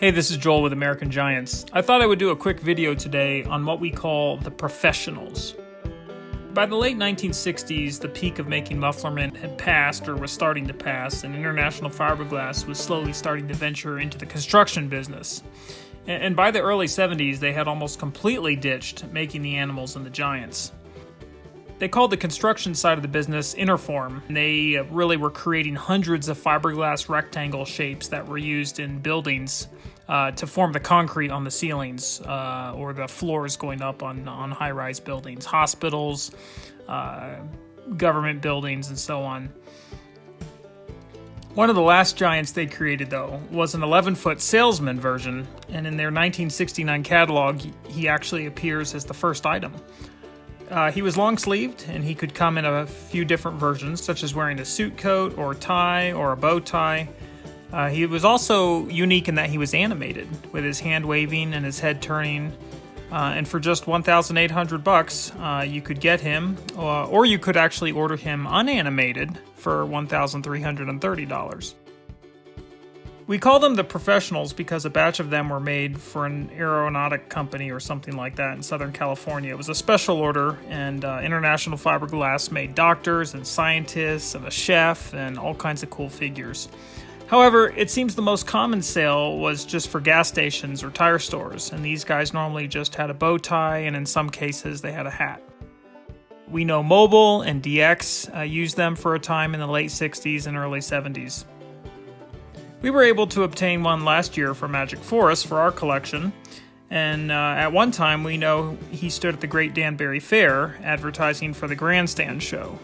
Hey, this is Joel with American Giants. I thought I would do a quick video today on what we call the professionals. By the late 1960s, the peak of making mufflerment had passed or was starting to pass, and International Fiberglass was slowly starting to venture into the construction business. And by the early 70s, they had almost completely ditched making the animals and the giants. They called the construction side of the business Interform, and they really were creating hundreds of fiberglass rectangle shapes that were used in buildings to form the concrete on the ceilings or the floors going up on high-rise buildings, hospitals, government buildings, and so on. One of the last giants they created, though, was an 11-foot salesman version, and in their 1969 catalog, he actually appears as the first item. He was long-sleeved, and he could come in a few different versions, such as wearing a suit coat, or a tie, or a bow tie. He was also unique in that he was animated, with his hand waving and his head turning. And for just $1,800, you could get him, or you could actually order him unanimated for $1,330. We call them the professionals because a batch of them were made for an aeronautic company or something like that in Southern California. It was a special order, and International Fiberglass made doctors and scientists and a chef and all kinds of cool figures. However, it seems the most common sale was just for gas stations or tire stores, and these guys normally just had a bow tie, and in some cases they had a hat. We know Mobil and DX used them for a time in the late 60s and early 70s. We were able to obtain one last year for Magic Forest for our collection, and at one time we know he stood at the Great Danbury Fair advertising for the Grandstand show.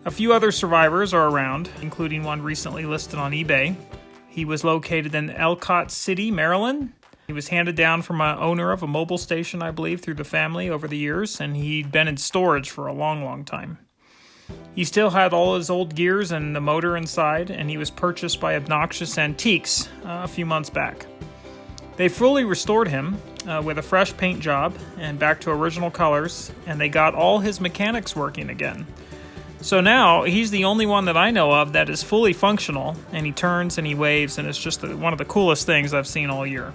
A few other survivors are around, including one recently listed on eBay. He was located in Ellicott City, Maryland. He was handed down from an owner of a mobile station, I believe, through the family over the years, and he'd been in storage for a long time. He still had all his old gears and the motor inside, and he was purchased by Obnoxious Antiques a few months back. They fully restored him with a fresh paint job and back to original colors, and they got all his mechanics working again. So now he's the only one that I know of that is fully functional, and he turns and he waves, and it's just one of the coolest things I've seen all year.